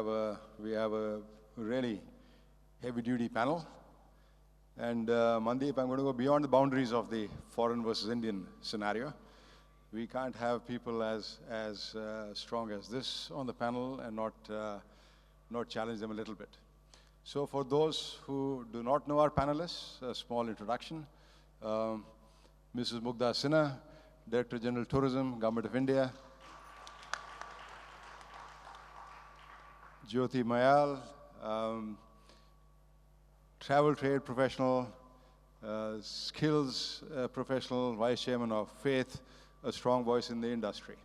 we have a really heavy-duty panel. And Mandeep, I'm going to go beyond the boundaries of the foreign versus Indian scenario. We can't have people as strong as this on the panel and not challenge them a little bit. So for those who do not know our panelists, a small introduction. Mrs. Mugdha Sinha, Director General Tourism, Government of India. Jyoti Mayal, travel trade professional, skills professional, Vice Chairman of Faith, a strong voice in the industry.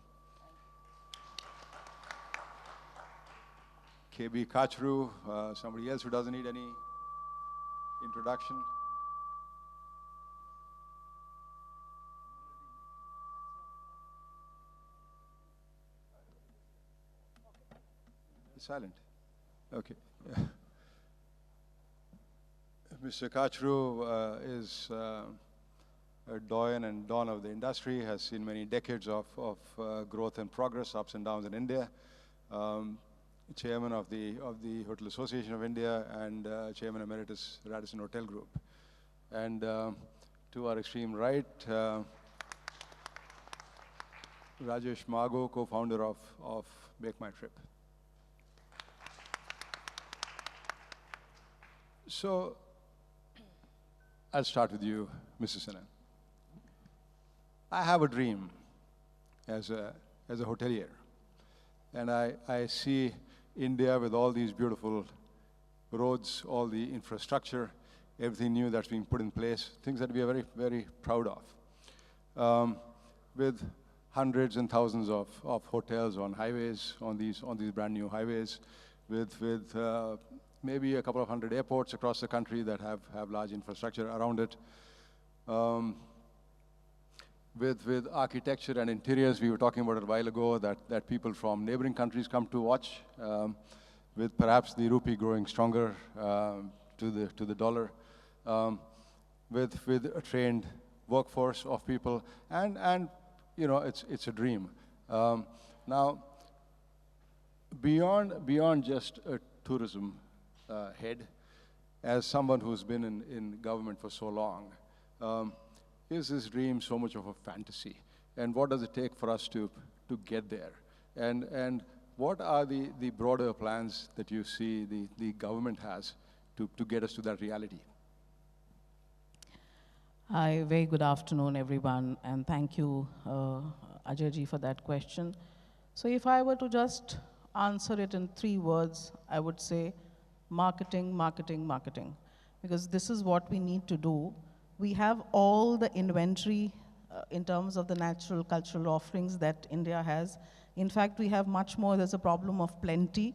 KB Kachru, somebody else who doesn't need any introduction. It's silent. Okay. Mr. Kachru is a doyen and don of the industry, has seen many decades of growth and progress, ups and downs in India. Chairman of the Hotel Association of India and Chairman Emeritus Radisson Hotel Group. And to our extreme right, Rajesh Magow, co-founder of MakeMyTrip. So I'll start with you, Mrs. Sinha. I have a dream as a hotelier, and I see India with all these beautiful roads, all the infrastructure, everything new that's being put in place, things that we are very, very proud of. With hundreds and thousands of hotels on highways, on these brand new highways, with maybe a couple of hundred airports across the country that have large infrastructure around it. With architecture and interiors, we were talking about it a while ago, that people from neighboring countries come to watch, with perhaps the rupee growing stronger to the dollar, with a trained workforce of people, and you know, it's a dream. Now, beyond just a tourism head, as someone who's been in government for so long, is this dream so much of a fantasy? And what does it take for us to get there? And what are the broader plans that you see the government has to get us to that reality? Hi, very good afternoon, everyone, and thank you, Ajay ji, for that question. So if I were to just answer it in 3 words, I would say marketing, marketing, marketing, because this is what we need to do. We have all the inventory in terms of the natural cultural offerings that India has. In fact, we have much more. There's a problem of plenty,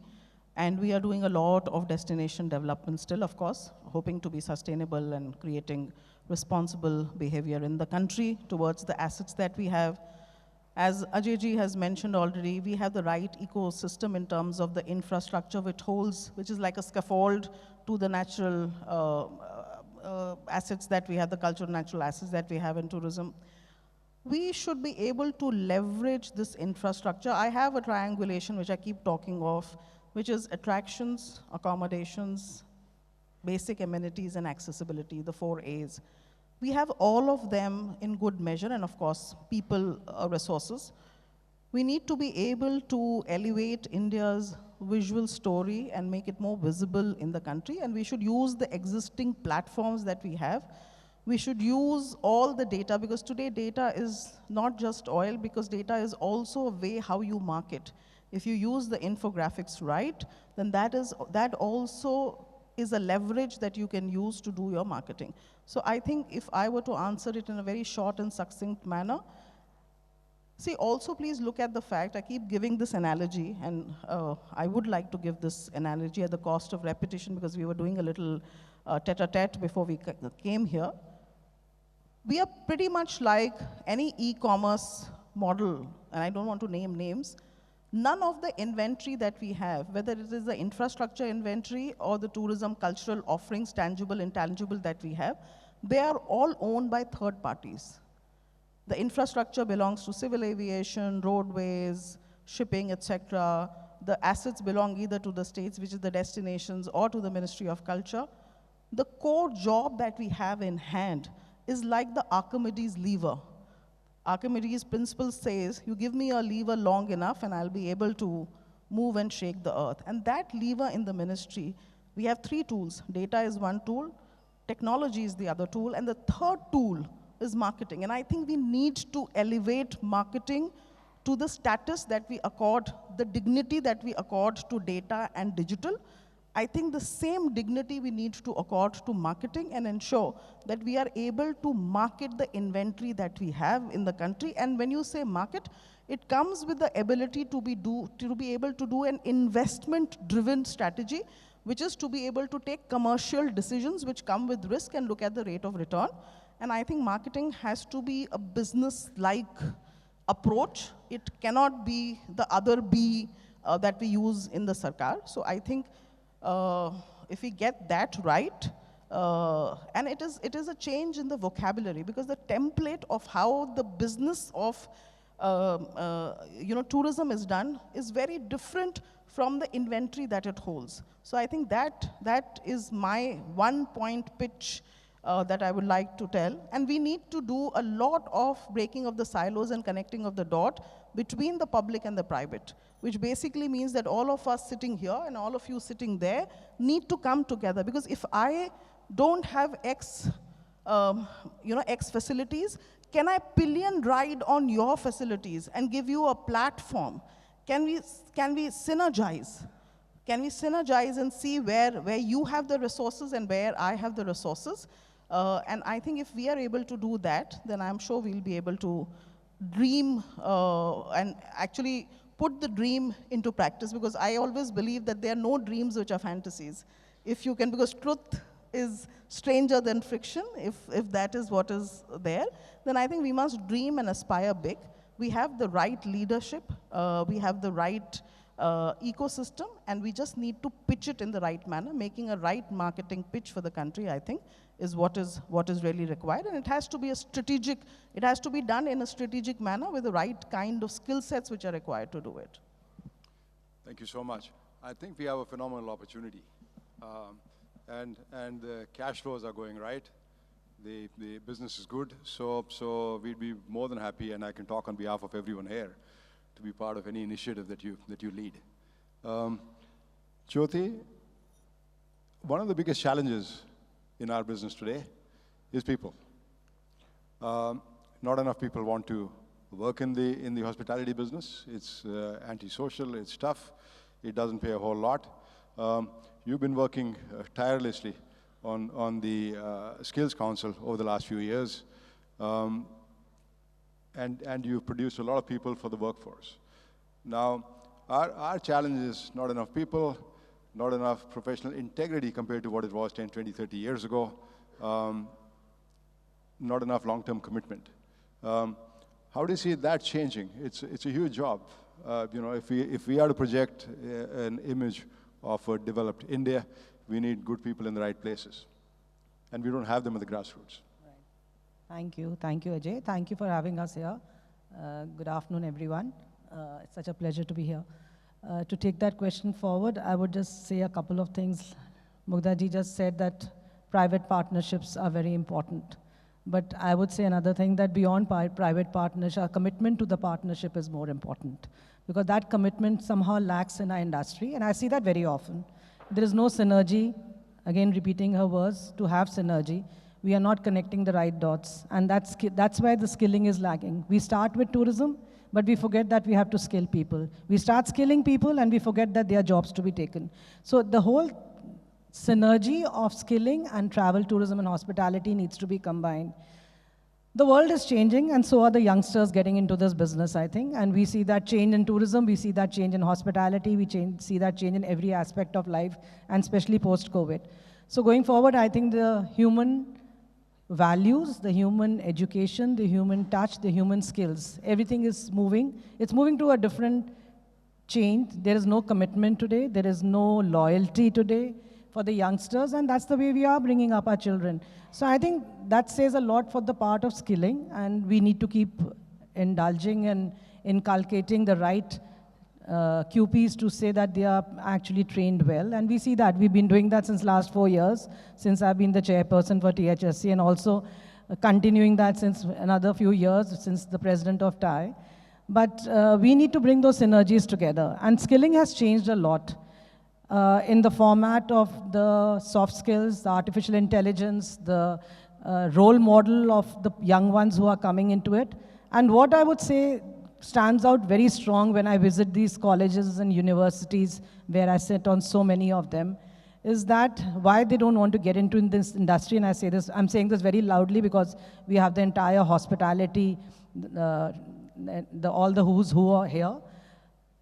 and we are doing a lot of destination development still, of course, hoping to be sustainable and creating responsible behavior in the country towards the assets that we have. As Ajay ji has mentioned already, we have the right ecosystem in terms of the infrastructure which is like a scaffold to the natural assets that we have, the cultural natural assets that we have in tourism. We should be able to leverage this infrastructure. I have a triangulation which I keep talking of, which is attractions, accommodations, basic amenities, and accessibility, the 4 A's. We have all of them in good measure, and of course, people resources. We need to be able to elevate India's visual story and make it more visible in the country, and we should use the existing platforms that we have. We should use all the data, because today data is not just oil, because data is also a way how you market. If you use the infographics right, then that also is a leverage that you can use to do your marketing. So I think if I were to answer it in a very short and succinct manner, see, also please look at the fact, I keep giving this analogy, and I would like to give this analogy at the cost of repetition, because we were doing a little tete-a-tete before we came here. We are pretty much like any e-commerce model, and I don't want to name names. None of the inventory that we have, whether it is the infrastructure inventory or the tourism cultural offerings, tangible, intangible that we have, they are all owned by third parties. The infrastructure belongs to civil aviation, roadways, shipping, etc. the assets belong either to the states, which is the destinations, or to the Ministry of Culture. The core job that we have in hand is like the Archimedes lever. Archimedes' principle says, you give me a lever long enough and I'll be able to move and shake the earth. And that lever in the ministry, we have 3 tools. Data is one tool, technology is the other tool, and the third tool is marketing. And I think we need to elevate marketing to the status that we accord, the dignity that we accord to data and digital. I think the same dignity we need to accord to marketing and ensure that we are able to market the inventory that we have in the country. And when you say market, it comes with the ability to be able to do an investment-driven strategy, which is to be able to take commercial decisions which come with risk and look at the rate of return. And I think marketing has to be a business-like approach. It cannot be the other B that we use in the Sarkar. So I think if we get that right, and it is a change in the vocabulary, because the template of how the business of tourism is done is very different from the inventory that it holds. So I think that is my 1-point pitch that I would like to tell. And we need to do a lot of breaking of the silos and connecting of the dot between the public and the private, which basically means that all of us sitting here and all of you sitting there need to come together. Because if I don't have X facilities, can I pillion ride on your facilities and give you a platform? Can we synergize? Can we synergize and see where you have the resources and where I have the resources? And I think if we are able to do that, then I'm sure we'll be able to dream and actually put the dream into practice, because I always believe that there are no dreams which are fantasies. If you can, because truth is stranger than fiction, if that is what is there, then I think we must dream and aspire big. We have the right leadership, we have the right ecosystem, and we just need to pitch it in the right manner. Making a right marketing pitch for the country, I think, is what is really required. And it has to be it has to be done in a strategic manner with the right kind of skill sets which are required to do it. Thank you so much. I think we have a phenomenal opportunity. And the cash flows are going right. The business is good, so we'd be more than happy, and I can talk on behalf of everyone here, to be part of any initiative that you lead. Jyoti, one of the biggest challenges in our business today is people. Not enough people want to work in the hospitality business. It's antisocial, it's tough, it doesn't pay a whole lot. You've been working tirelessly on the Skills Council over the last few years, and you've produced a lot of people for the workforce. Now, our challenge is not enough people, not enough professional integrity compared to what it was 10, 20, 30 years ago, not enough long-term commitment. How do you see that changing? It's a huge job. If we are to project an image of a developed India, we need good people in the right places. And we don't have them at the grassroots. Right. Thank you, Ajay. Thank you for having us here. Good afternoon, everyone. It's such a pleasure to be here. To take that question forward, I would just say a couple of things. Mugdha ji just said that private partnerships are very important. But I would say another thing, that beyond private partnership, our commitment to the partnership is more important. Because that commitment somehow lacks in our industry, and I see that very often. There is no synergy, again repeating her words, to have synergy. We are not connecting the right dots, and that's why the skilling is lagging. We start with tourism, but we forget that we have to skill people. We start skilling people, and we forget that there are jobs to be taken. So the whole synergy of skilling and travel, tourism, and hospitality needs to be combined. The world is changing, and so are the youngsters getting into this business, I think. And we see that change in tourism, we see that change in hospitality, see that change in every aspect of life, and especially post-COVID. So going forward, I think the human values, the human education, the human touch, the human skills, everything is moving. It's moving to a different change. There is no commitment today. There is no loyalty today for the youngsters, and that's the way we are bringing up our children. So I think that says a lot for the part of skilling, and we need to keep indulging and inculcating the right QPs to say that they are actually trained well. And we see that. We've been doing that since last 4 years, since I've been the chairperson for THSC, and also continuing that since another few years, since the president of TAI. But we need to bring those synergies together. And skilling has changed a lot in the format of the soft skills, the artificial intelligence, the role model of the young ones who are coming into it. And what I would say stands out very strong when I visit these colleges and universities where I sit on so many of them, is that why they don't want to get into this industry. And I say this, I'm saying this very loudly because we have the entire hospitality, all the who's who are here.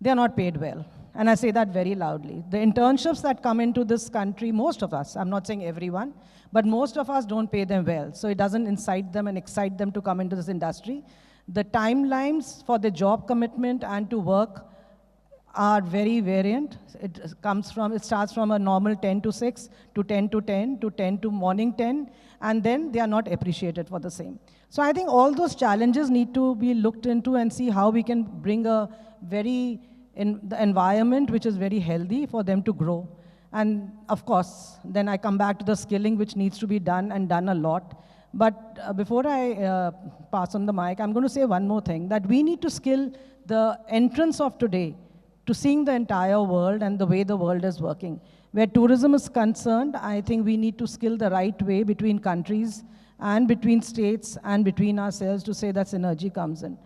They are not paid well. And I say that very loudly. The internships that come into this country, most of us, I'm not saying everyone, but most of us don't pay them well. So it doesn't incite them and excite them to come into this industry. The timelines for the job commitment and to work are very variant. It starts from a normal 10 to 6 to 10 to 10 to 10 to morning 10, and then they are not appreciated for the same. So I think all those challenges need to be looked into and see how we can bring a very the environment which is very healthy for them to grow. And of course, then I come back to the skilling which needs to be done and done a lot. But before I pass on the mic, I'm going to say one more thing, that we need to skill the entrance of today to seeing the entire world and the way the world is working. Where tourism is concerned, I think we need to skill the right way between countries and between states and between ourselves to say that synergy comes in.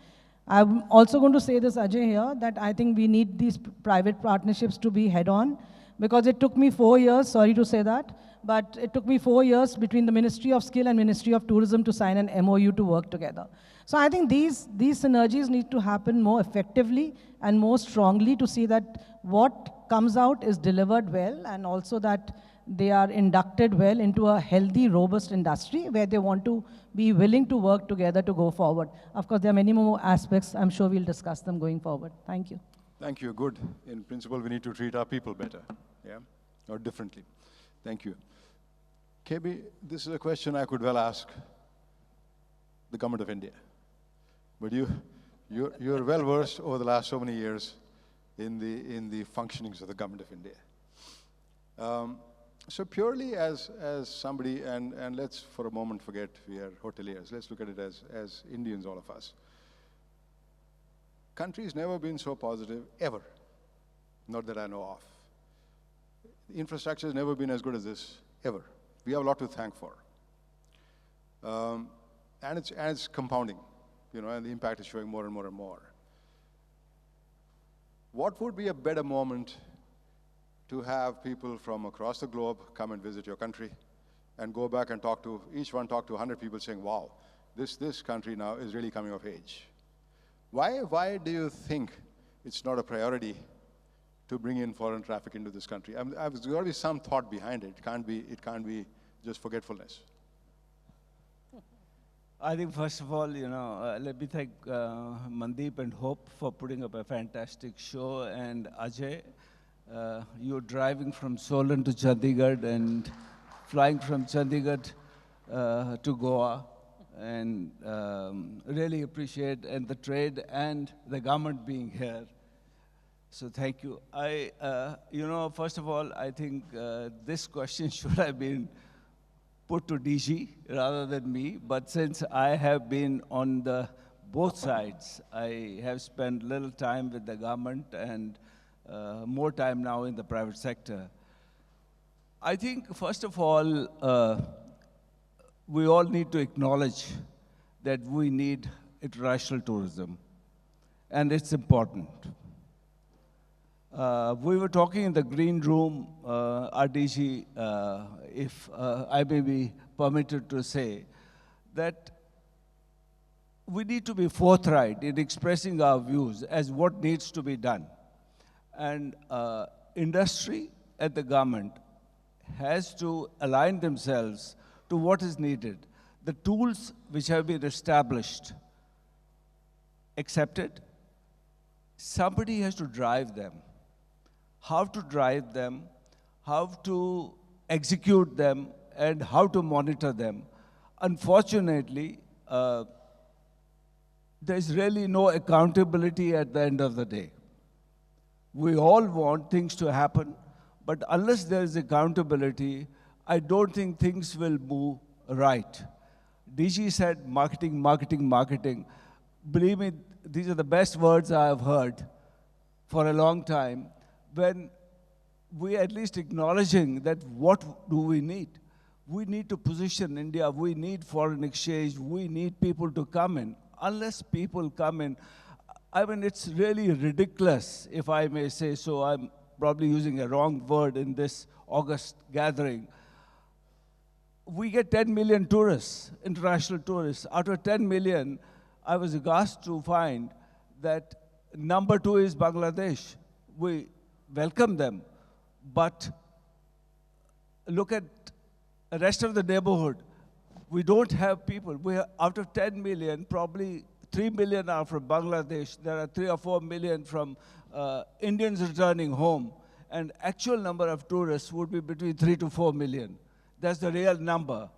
I'm also going to say this, Ajay, here, that I think we need these private partnerships to be head-on, because it took me 4 years, sorry to say that, but it took me 4 years between the Ministry of Skill and Ministry of Tourism to sign an MOU to work together. So I think these synergies need to happen more effectively and more strongly to see that what comes out is delivered well, and also that they are inducted well into a healthy, robust industry where they want to be willing to work together to go forward. Of course, there are many more aspects. I'm sure we'll discuss them going forward. Thank you. Thank you. Good. In principle, we need to treat our people better, yeah, or differently. Thank you. KB, this is a question I could well ask the government of India. But you're well versed over the last so many years in the functionings of the government of India. So purely as somebody, and let's for a moment forget we are hoteliers. Let's look at it as Indians, all of us. Country's never been so positive, ever. Not that I know of. The infrastructure has never been as good as this, ever. We have a lot to thank for. And it's compounding, you know, and the impact is showing more and more and more. What would be a better moment to have people from across the globe come and visit your country and go back and talk to 100 people saying, wow, this country now is really coming of age. Why do you think it's not a priority to bring in foreign traffic into this country? There's got to be some thought behind it. It can't be just forgetfulness. I think first of all, let me thank Mandeep and Hope for putting up a fantastic show, and Ajay, you're driving from Solan to Chandigarh and flying from Chandigarh to Goa, and really appreciate and the trade and the government being here. So thank you. First of all, I think this question should have been put to DG rather than me, but since I have been on both sides, I have spent little time with the government and more time now in the private sector. I think, first of all, we all need to acknowledge that we need international tourism, and it's important. We were talking in the green room, RDG, if I may be permitted to say, that we need to be forthright in expressing our views as what needs to be done. And industry and the government has to align themselves to what is needed. The tools which have been established, accepted, somebody has to drive them. How to drive them, how to execute them, and how to monitor them. Unfortunately, there's really no accountability at the end of the day. We all want things to happen, but unless there is accountability, I don't think things will move right. DG said marketing, marketing, marketing. Believe me, these are the best words I have heard for a long time. When we at least acknowledging that what do we need? We need to position India, we need foreign exchange, we need people to come in. Unless people come in, I mean, it's really ridiculous, if I may say so. I'm probably using a wrong word in this August gathering. We get 10 million tourists, international tourists. Out of 10 million, I was aghast to find that number 2 is Bangladesh. We welcome them, but look at the rest of the neighborhood. We don't have people. We are, out of 10 million, probably 3 million are from Bangladesh. There are 3 or 4 million from Indians returning home. And actual number of tourists would be between 3 to 4 million. That's the real number.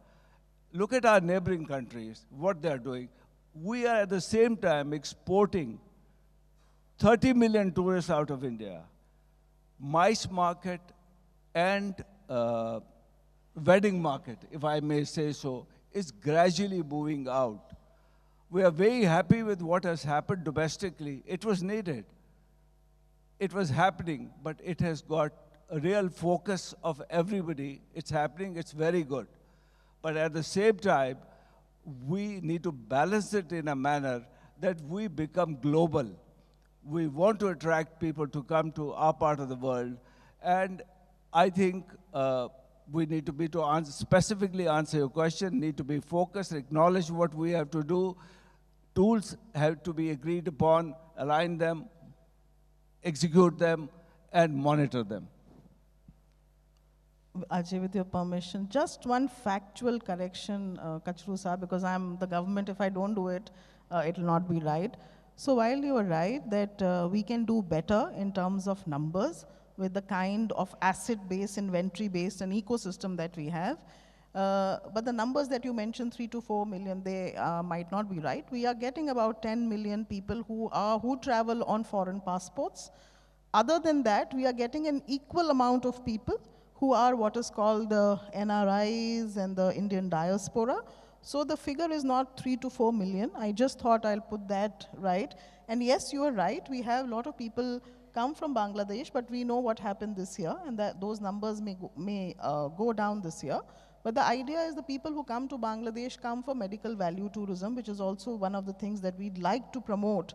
Look at our neighboring countries, what they're doing. We are at the same time exporting 30 million tourists out of India. MICE market and wedding market, if I may say so, is gradually moving out. We are very happy with what has happened domestically. It was needed. It was happening, but it has got a real focus of everybody. It's happening, it's very good. But at the same time, we need to balance it in a manner that we become global. We want to attract people to come to our part of the world. And I think we need to be, specifically answer your question, need to be focused, acknowledge what we have to do. Tools have to be agreed upon, align them, execute them, and monitor them. Ajay, with your permission, just one factual correction, Kachru sir, because I'm the government. If I don't do it, it will not be right. So while you are right that we can do better in terms of numbers with the kind of asset-based, inventory-based, and ecosystem that we have, but the numbers that you mentioned, 3 to 4 million, they might not be right. We are getting about 10 million people who travel on foreign passports. Other than that, we are getting an equal amount of people who are what is called the NRIs and the Indian diaspora. So the figure is not 3 to 4 million. I just thought I'll put that right. And yes, you are right. We have a lot of people come from Bangladesh, but we know what happened this year, and that those numbers may go down this year. But the idea is the people who come to Bangladesh come for medical value tourism, which is also one of the things that we'd like to promote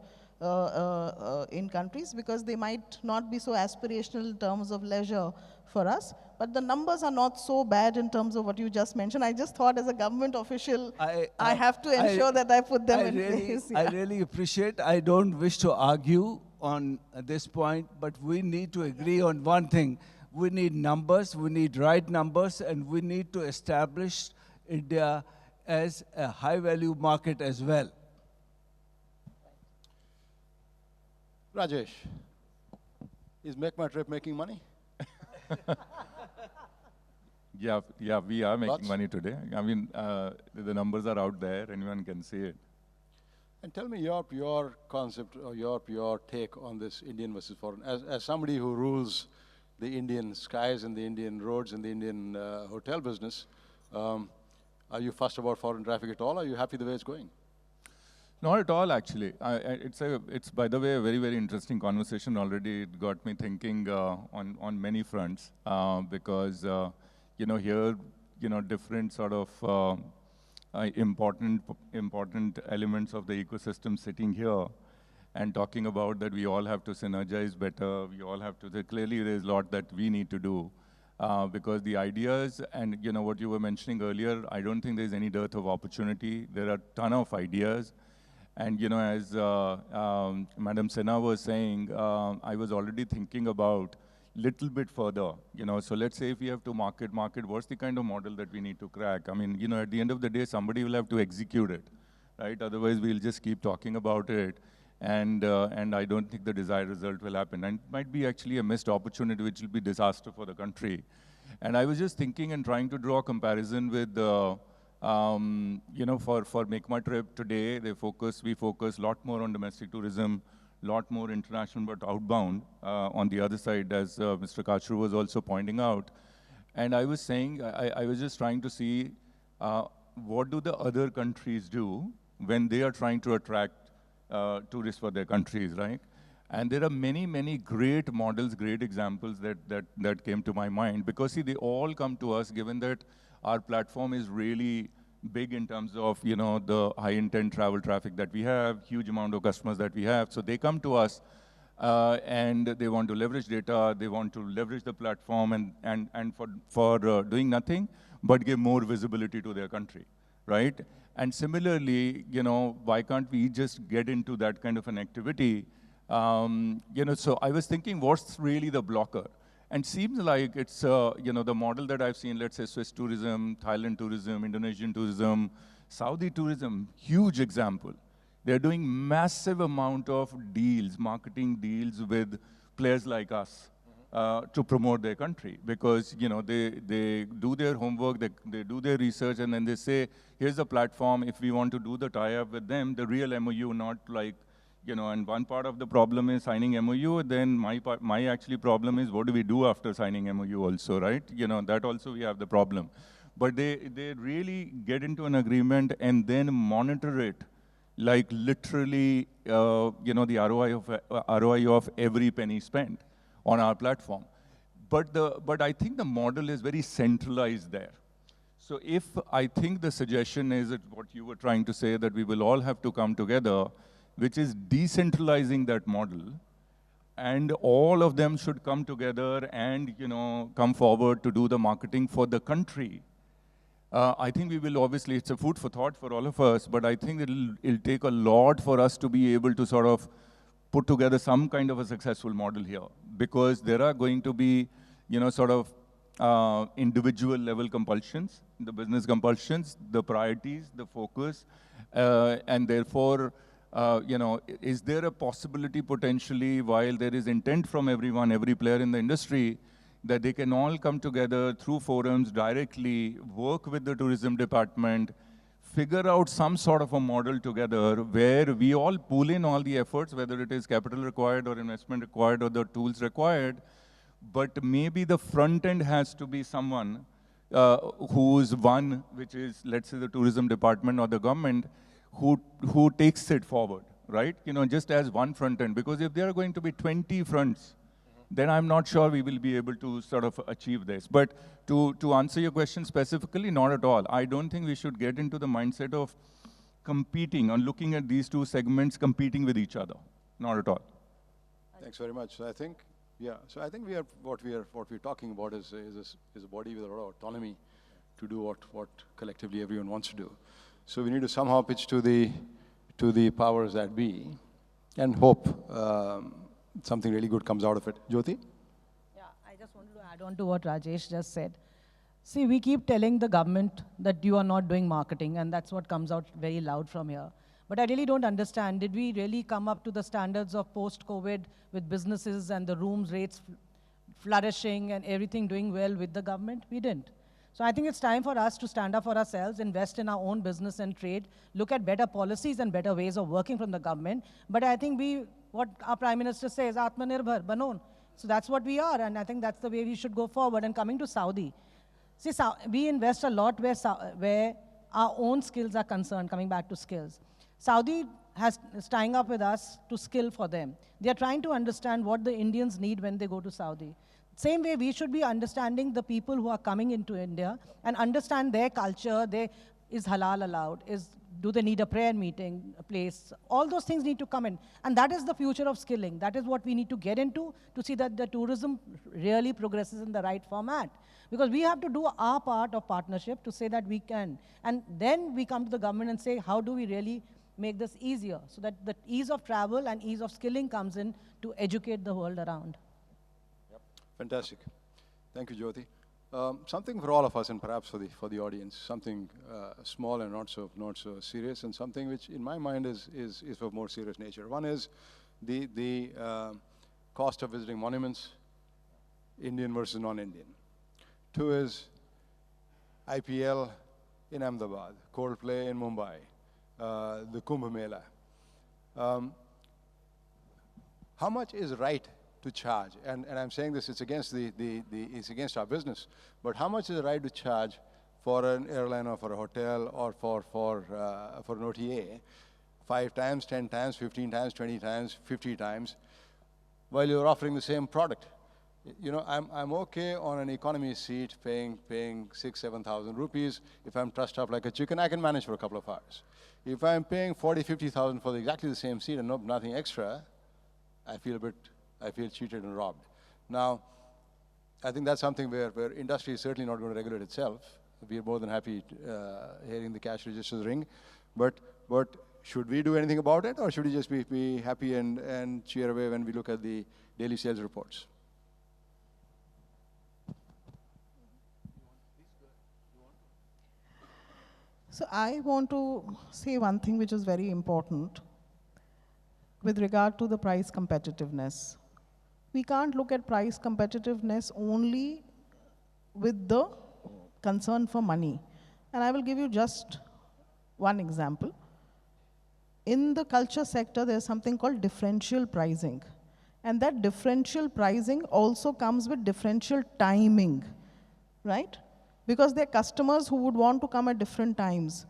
in countries, because they might not be so aspirational in terms of leisure for us. But the numbers are not so bad in terms of what you just mentioned. I just thought as a government official, I have to ensure that I put them in place. Yeah. I really appreciate. I don't wish to argue on this point, but we need to agree on one thing. We need numbers, we need right numbers, and we need to establish India as a high-value market as well. Rajesh, is MakeMyTrip making money? Yeah, we are making Lots? money today. I mean, the numbers are out there, anyone can see it. And tell me your concept or your take on this Indian versus foreign. As somebody who rules the Indian skies and the Indian roads and the Indian hotel business, are you fussed about foreign traffic at all? Are you happy the way it's going? Not at all, actually. It's by the way, a very, very interesting conversation already. It got me thinking on many fronts because, here, different sort of important elements of the ecosystem sitting here and talking about that we all have to synergize better, we all have to, clearly there's a lot that we need to do because the ideas and what you were mentioning earlier, I don't think there's any dearth of opportunity. There are a ton of ideas. And as Madam Sinha was saying, I was already thinking about little bit further, so let's say if we have to market, what's the kind of model that we need to crack? I mean, at the end of the day, somebody will have to execute it, right? Otherwise, we'll just keep talking about it, and I don't think the desired result will happen. And it might be actually a missed opportunity, which will be disaster for the country. And I was just thinking and trying to draw a comparison with, for MakeMyTrip today, we focus a lot more on domestic tourism, lot more international but outbound on the other side, as Mr. Kachru was also pointing out. And I was saying, I was just trying to see what do the other countries do when they are trying to attract tourists for their countries, right? And there are many, many great models, great examples that came to my mind. Because see, they all come to us given that our platform is really big in terms of, you know, the high intent travel traffic that we have, huge amount of customers that we have. So they come to us and they want to leverage data, they want to leverage the platform and for doing nothing, but give more visibility to their country, right? And similarly, you know, why can't we just get into that kind of an activity? You know, so I was thinking, what's really the blocker? And seems like it's, you know, the model that I've seen, let's say Swiss tourism, Thailand tourism, Indonesian tourism, Saudi tourism, huge example. They're doing massive amount of deals, marketing deals with players like us to promote their country. Because, you know, they do their homework, they do their research, and then they say, here's a platform, if we want to do the tie-up with them, the real MOU, not like, you know, and one part of the problem is signing MOU, then my actually problem is what do we do after signing MOU also, right? You know, that also we have the problem. But they really get into an agreement and then monitor it, like literally, you know, the ROI of every penny spent on our platform. But I think the model is very centralized there. So if I think the suggestion is that what you were trying to say, that we will all have to come together, which is decentralizing that model, and all of them should come together and, you know, come forward to do the marketing for the country. I think we will obviously, it's a food for thought for all of us, but I think it'll take a lot for us to be able to sort of put together some kind of a successful model here, because there are going to be, you know, sort of individual level compulsions, the business compulsions, the priorities, the focus, and therefore, you know, is there a possibility potentially, while there is intent from everyone, every player in the industry, that they can all come together through forums directly, work with the tourism department, figure out some sort of a model together where we all pool in all the efforts, whether it is capital required or investment required or the tools required, but maybe the front end has to be someone who's one, which is, let's say, the tourism department or the government, who takes it forward, right? You know, just as one front end. Because if there are going to be 20 fronts, then I'm not sure we will be able to sort of achieve this. But to answer your question specifically, not at all. I don't think we should get into the mindset of competing or looking at these two segments competing with each other. Not at all. Thanks very much. So I think, yeah. So I think what we're talking about is a body with a lot of autonomy to do what collectively everyone wants to do. So we need to somehow pitch to the powers that be, and hope something really good comes out of it. Jyoti? Yeah, I just wanted to add on to what Rajesh just said. See, we keep telling the government that you are not doing marketing, and that's what comes out very loud from here. But I really don't understand, did we really come up to the standards of post-COVID with businesses and the rooms rates flourishing and everything doing well with the government? We didn't. So I think it's time for us to stand up for ourselves, invest in our own business and trade, look at better policies and better ways of working from the government. But I think what our Prime Minister says, Atmanirbhar, Banon. So that's what we are, and I think that's the way we should go forward. And coming to Saudi, see, we invest a lot where our own skills are concerned, coming back to skills. Saudi is tying up with us to skill for them. They are trying to understand what the Indians need when they go to Saudi. Same way, we should be understanding the people who are coming into India and understand their culture. Is halal allowed? Do they need a prayer meeting, a place? All those things need to come in. And that is the future of skilling. That is what we need to get into to see that the tourism really progresses in the right format. Because we have to do our part of partnership to say that we can. And then we come to the government and say, how do we really make this easier? So that the ease of travel and ease of skilling comes in to educate the world around. Fantastic. Thank you, Jyoti. Something for all of us, and perhaps for the audience, something small and not so serious, and something which, in my mind, is of more serious nature. One is the cost of visiting monuments, Indian versus non-Indian. Two is IPL in Ahmedabad, Coldplay in Mumbai, the Kumbh Mela. how much is right to charge? And I'm saying this, it's against it's against our business, but how much is right to charge for an airline or for a hotel or for an OTA, 5 times, 10 times, 15 times, 20 times, 50 times, while you're offering the same product? You know, I'm okay on an economy seat paying 6,000-7,000 rupees. If I'm trussed up like a chicken, I can manage for a couple of hours. If I'm paying 40,000-50,000 for exactly the same seat and nothing extra, I feel cheated and robbed. Now, I think that's something where industry is certainly not going to regulate itself. We are more than happy hearing the cash registers ring, but should we do anything about it, or should we just be happy and cheer away when we look at the daily sales reports? So I want to say one thing which is very important with regard to the price competitiveness. We can't look at price competitiveness only with the concern for money. And I will give you just one example. In the culture sector, there's something called differential pricing. And that differential pricing also comes with differential timing, right? Because there are customers who would want to come at different times.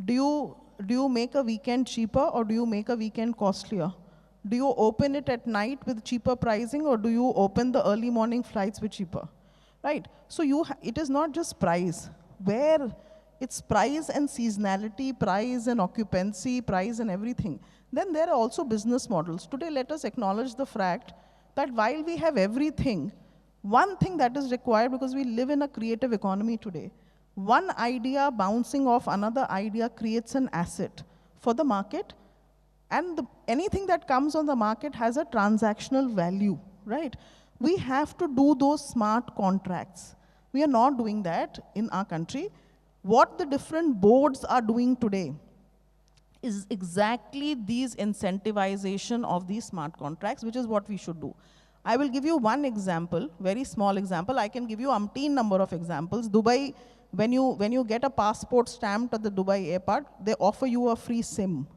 Do you make a weekend cheaper, or do you make a weekend costlier? Do you open it at night with cheaper pricing, or do you open the early morning flights with cheaper? Right? So it is not just price. Where it's price and seasonality, price and occupancy, price and everything. Then there are also business models. Today, let us acknowledge the fact that while we have everything, one thing that is required, because we live in a creative economy today, one idea bouncing off another idea creates an asset for the market, and anything that comes on the market has a transactional value, right? We have to do those smart contracts. We are not doing that in our country. What the different boards are doing today is exactly these incentivization of these smart contracts, which is what we should do. I will give you one example, very small example. I can give you umpteen number of examples. Dubai, when you get a passport stamped at the Dubai airport, they offer you a free SIM,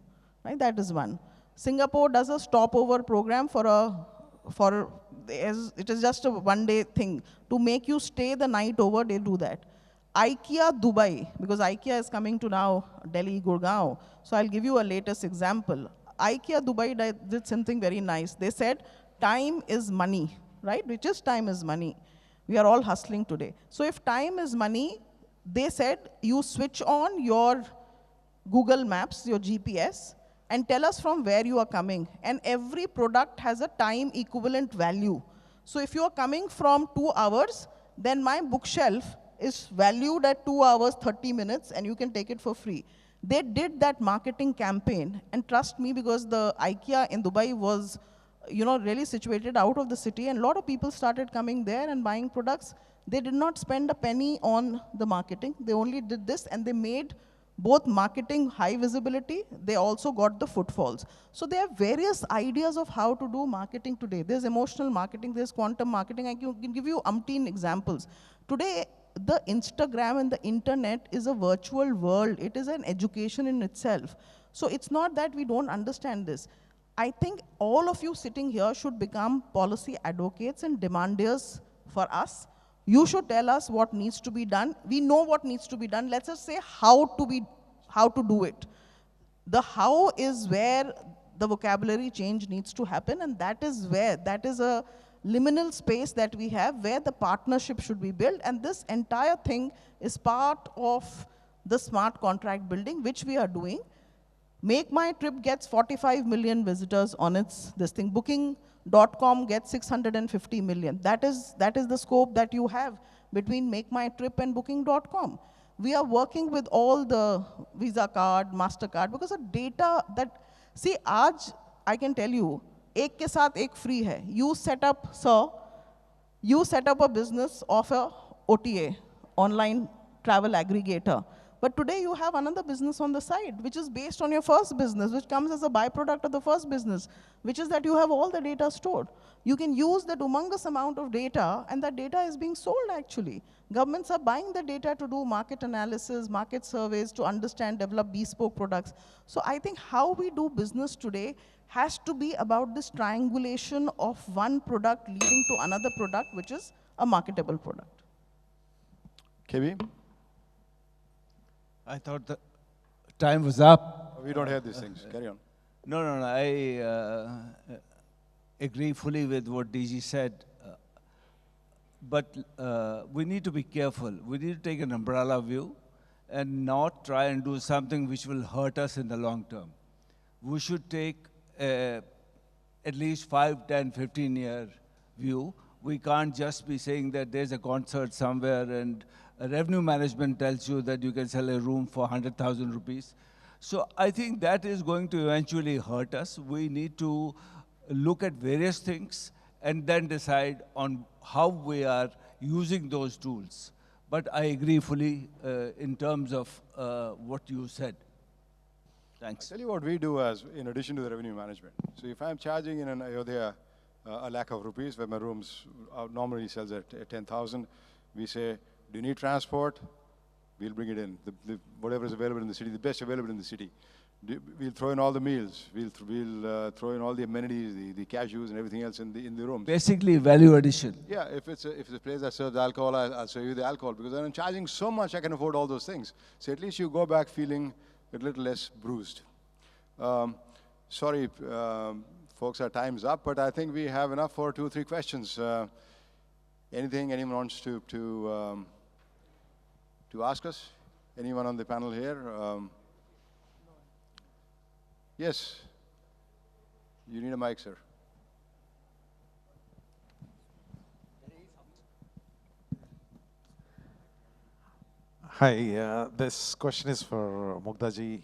right? That is one. Singapore does a stopover program it is just a one-day thing. To make you stay the night over, they do that. IKEA Dubai, because IKEA is coming to now Delhi, Gurgaon. So I'll give you a latest example. IKEA Dubai did something very nice. They said, time is money, right? Which is time is money. We are all hustling today. So if time is money, they said you switch on your Google Maps, your GPS, and tell us from where you are coming. And every product has a time equivalent value. So if you are coming from 2 hours, then my bookshelf is valued at 2 hours, 30 minutes, and you can take it for free. They did that marketing campaign, and trust me, because the IKEA in Dubai was really situated out of the city, and a lot of people started coming there and buying products. They did not spend a penny on the marketing. They only did this, and they made both marketing high visibility. They also got the footfalls. So there are various ideas of how to do marketing today. There's emotional marketing, there's quantum marketing. I can give you umpteen examples. Today, the Instagram and the internet is a virtual world. It is an education in itself. So it's not that we don't understand this. I think all of you sitting here should become policy advocates and demanders for us. You should tell us what needs to be done. We know what needs to be done. Let's just say how to do it. The how is where the vocabulary change needs to happen, and that is a liminal space that we have where the partnership should be built, and this entire thing is part of the smart contract building, which we are doing. MakeMyTrip gets 45 million visitors on this thing. Booking.com gets 650 million. That is the scope that you have between MakeMyTrip and Booking.com. We are working with all the Visa card, MasterCard, because the data that, see, aaj, I can tell you, ek ke saath ek free hai. You set up a business of a OTA, online travel aggregator. But today you have another business on the side, which is based on your first business, which comes as a byproduct of the first business, which is that you have all the data stored. You can use that humongous amount of data, and that data is being sold actually. Governments are buying the data to do market analysis, market surveys, to understand, develop bespoke products. So I think how we do business today has to be about this triangulation of one product leading to another product, which is a marketable product. KB? I thought the time was up. We don't hear these things. Carry on. No, no, no. I agree fully with what DG said. But we need to be careful. We need to take an umbrella view and not try and do something which will hurt us in the long term. We should take at least 5, 10, 15-year view. We can't just be saying that there's a concert somewhere and revenue management tells you that you can sell a room for 100,000 rupees. So I think that is going to eventually hurt us. We need to look at various things and then decide on how we are using those tools. But I agree fully in terms of what you said. Thanks. I'll tell you what we do as, in addition to the revenue management. So if I'm charging in an Ayodhya a lakh of rupees, where my rooms normally sells at 10,000, we say, do you need transport? We'll bring it in. Whatever is available in the city, the best available in the city. We'll throw in all the meals. We'll throw in all the amenities, the cashews and everything else in the room. Basically, value addition. Yeah, if it's a place that serves alcohol, I'll serve you the alcohol, because I'm charging so much I can afford all those things. So at least you go back feeling a little less bruised. Sorry, folks, our time's up, but I think we have enough for 2 or 3 questions. Anything anyone wants to ask us? Anyone on the panel here? Yes. You need a mic, sir. Hi, this question is for Mugdha ji.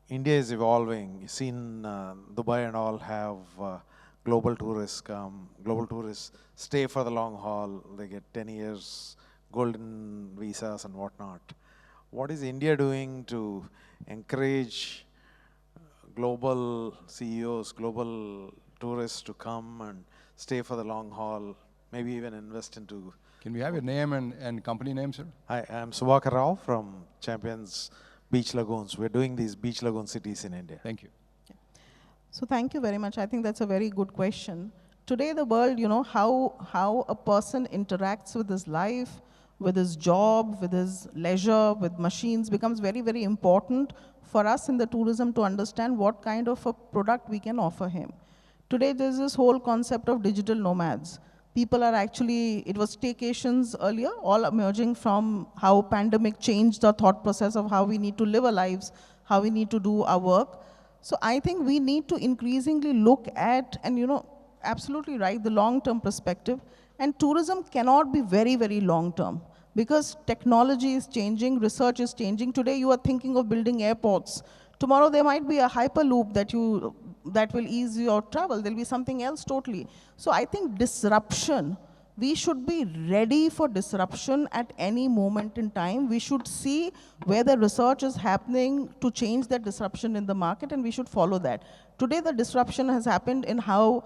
India is evolving. You've seen Dubai and all have global tourists come. Global tourists stay for the long haul. They get 10 years, golden visas and whatnot. What is India doing to encourage global CEOs, global tourists to come and stay for the long haul, maybe even invest into... Can we have your name and company name, sir? Hi, I'm Subhakar Rao from Champions Beach Lagoons. We're doing these beach lagoon cities in India. Thank you. So thank you very much. I think that's a very good question. Today, the world, you know, how a person interacts with his life, with his job, with his leisure, with machines becomes very, very important for us in the tourism to understand what kind of a product we can offer him. Today, there's this whole concept of digital nomads. People are actually, it was staycations earlier, all emerging from how pandemic changed the thought process of how we need to live our lives, how we need to do our work. So I think we need to increasingly look at, and you know, absolutely right, the long-term perspective. And tourism cannot be very, very long-term because technology is changing, research is changing. Today you are thinking of building airports. Tomorrow there might be a hyperloop that will ease your travel. There'll be something else totally. So I think disruption, we should be ready for disruption at any moment in time. We should see where the research is happening to change that disruption in the market, and we should follow that. Today the disruption has happened in how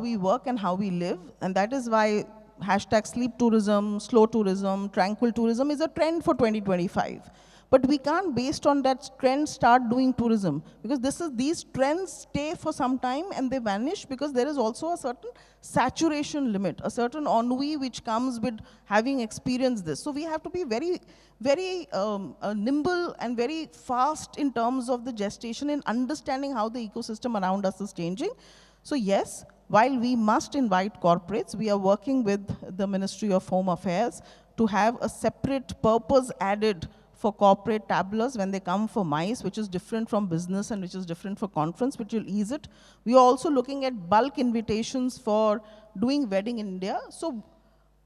we work and how we live, and that is why hashtag sleep tourism, slow tourism, tranquil tourism is a trend for 2025. But we can't, based on that trend, start doing tourism, because these trends stay for some time and they vanish because there is also a certain saturation limit, a certain ennui which comes with having experienced this. So we have to be very, very nimble and very fast in terms of the gestation in understanding how the ecosystem around us is changing. So yes, while we must invite corporates, we are working with the Ministry of Home Affairs to have a separate purpose added for corporate travelers when they come for MICE, which is different from business and which is different for conference, which will ease it. We are also looking at bulk invitations for doing wedding in India. So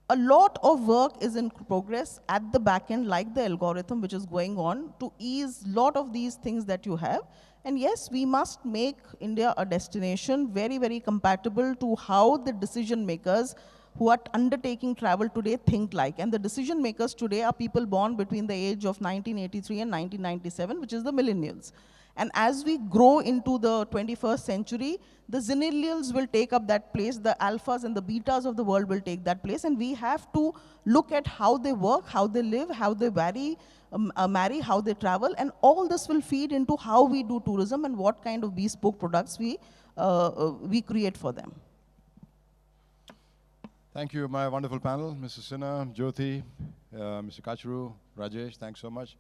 a lot of work is in progress at the back end, like the algorithm which is going on to ease a lot of these things that you have. And yes, we must make India a destination very, very compatible to how the decision makers who are undertaking travel today think like. And the decision makers today are people born between the age of 1983 and 1997, which is the millennials. And as we grow into the 21st century, the zennials will take up that place, the alphas and the betas of the world will take that place, and we have to look at how they work, how they live, how they marry, how they travel, and all this will feed into how we do tourism and what kind of bespoke products we create for them. Thank you, my wonderful panel, Mrs. Sinha, Jyoti, Mr. Kachru, Rajesh, thanks so much.